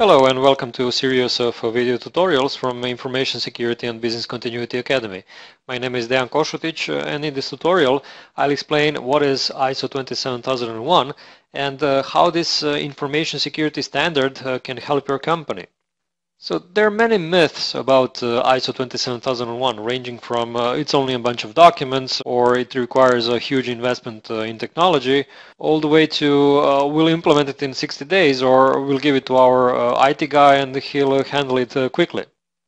Hello and welcome to a series of video tutorials from Information Security and Business Continuity Academy. My name is Dejan Košutić, and in this tutorial I'll explain what is ISO 27001 and how this information security standard can help your company. So there are many myths about ISO 27001, ranging from it's only a bunch of documents, or it requires a huge investment in technology, all the way to we'll implement it in 60 days, or we'll give it to our IT guy and he'll handle it quickly.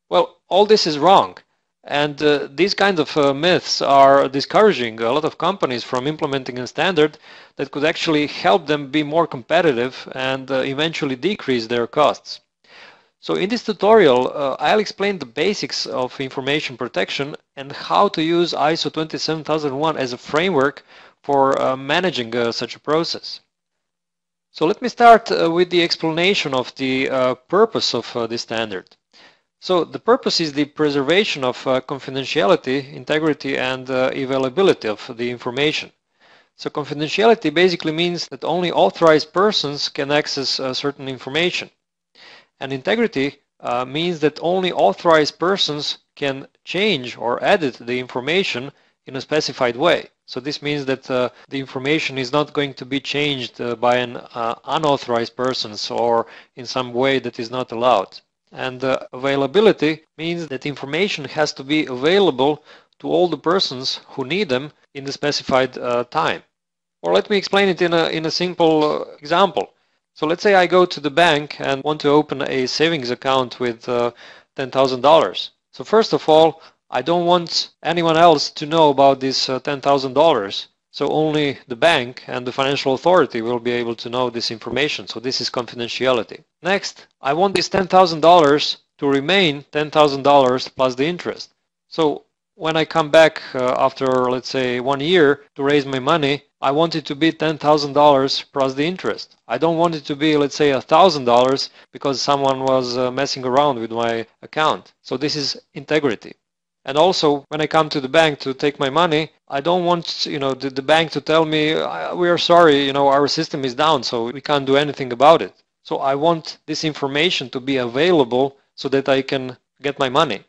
Well, all this is wrong. And these kinds of myths are discouraging a lot of companies from implementing a standard that could actually help them be more competitive and eventually decrease their costs. So in this tutorial, I'll explain the basics of information protection and how to use ISO 27001 as a framework for managing such a process. So let me start with the explanation of the purpose of this standard. So the purpose is the preservation of confidentiality, integrity, and availability of the information. So confidentiality basically means that only authorized persons can access certain information. And integrity means that only authorized persons can change or edit the information in a specified way. So this means that the information is not going to be changed by an unauthorized person or in some way that is not allowed. And availability means that information has to be available to all the persons who need them in the specified time. Or let me explain it in a simple example. So let's say I go to the bank and want to open a savings account with $10,000. So first of all, I don't want anyone else to know about this $10,000. So only the bank and the financial authority will be able to know this information. So this is confidentiality. Next, I want this $10,000 to remain $10,000 plus the interest. So when I come back after, let's say, 1 year to raise my money, I want it to be $10,000 plus the interest. I don't want it to be, let's say, $1,000 because someone was messing around with my account. So this is integrity. And also, when I come to the bank to take my money, I don't want, the bank to tell me, we are sorry, our system is down, so we can't do anything about it. So I want this information to be available so that I can get my money.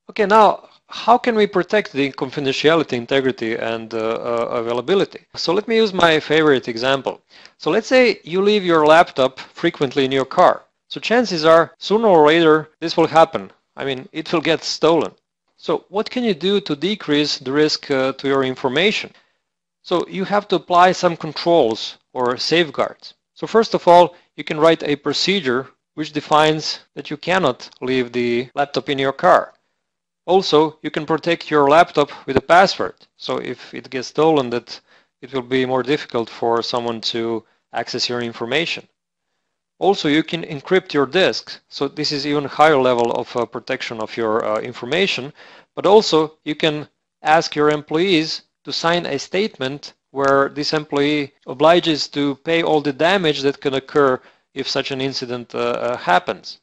Okay, now, how can we protect the confidentiality, integrity, and availability? So let me use my favorite example. So let's say you leave your laptop frequently in your car. So chances are, sooner or later, this will happen. I mean, it will get stolen. So what can you do to decrease the risk to your information? So you have to apply some controls or safeguards. So first of all, you can write a procedure which defines that you cannot leave the laptop in your car. Also, you can protect your laptop with a password. So if it gets stolen, that it will be more difficult for someone to access your information. Also, you can encrypt your disks. So this is even higher level of protection of your information. But also, you can ask your employees to sign a statement where this employee obliges to pay all the damage that can occur if such an incident happens.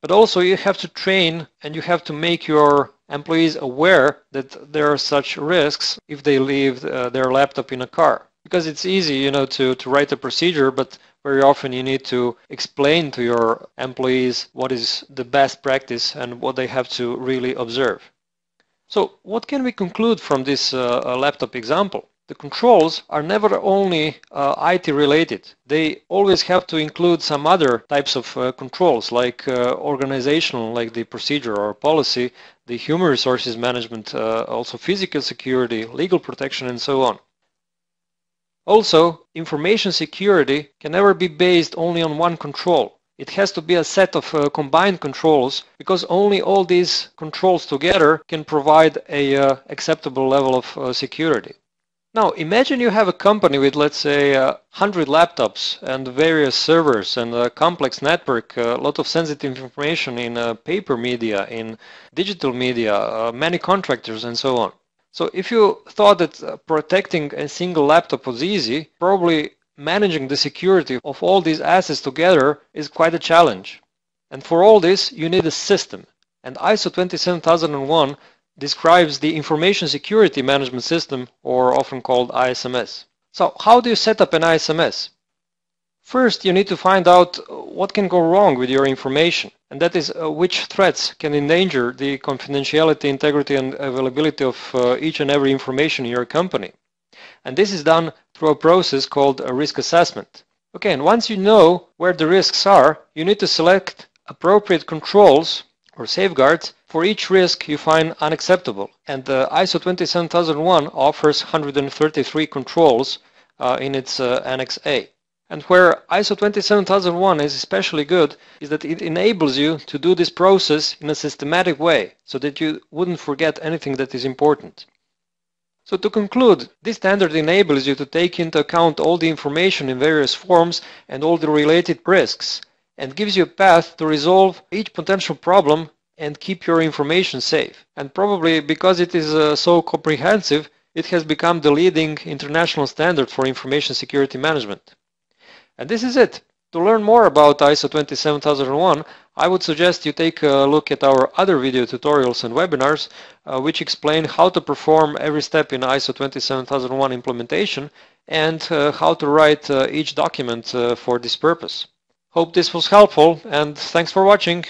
But also you have to train and you have to make your employees aware that there are such risks if they leave their laptop in a car. Because it's easy, to write a procedure, but very often you need to explain to your employees what is the best practice and what they have to really observe. So what can we conclude from this laptop example? The controls are never only IT related. They always have to include some other types of controls, like organizational, like the procedure or policy, the human resources management, also physical security, legal protection, and so on. Also, information security can never be based only on one control. It has to be a set of combined controls, because only all these controls together can provide a acceptable level of security. Now, imagine you have a company with, let's say, 100 laptops and various servers and a complex network, a lot of sensitive information in paper media, in digital media, many contractors, and so on. So if you thought that protecting a single laptop was easy, probably managing the security of all these assets together is quite a challenge. And for all this, you need a system. And ISO 27001 describes the Information Security Management System, or often called ISMS. So how do you set up an ISMS? First, you need to find out what can go wrong with your information, and that is which threats can endanger the confidentiality, integrity, and availability of each and every information in your company. And this is done through a process called a risk assessment. Okay, and once you know where the risks are, you need to select appropriate controls or safeguards for each risk you find unacceptable. And ISO 27001 offers 133 controls in its Annex A. And where ISO 27001 is especially good is that it enables you to do this process in a systematic way so that you wouldn't forget anything that is important. So to conclude, this standard enables you to take into account all the information in various forms and all the related risks, and gives you a path to resolve each potential problem and keep your information safe. And probably because it is so comprehensive, it has become the leading international standard for information security management. And this is it. To learn more about ISO 27001, I would suggest you take a look at our other video tutorials and webinars which explain how to perform every step in ISO 27001 implementation and how to write each document for this purpose. Hope this was helpful, and thanks for watching.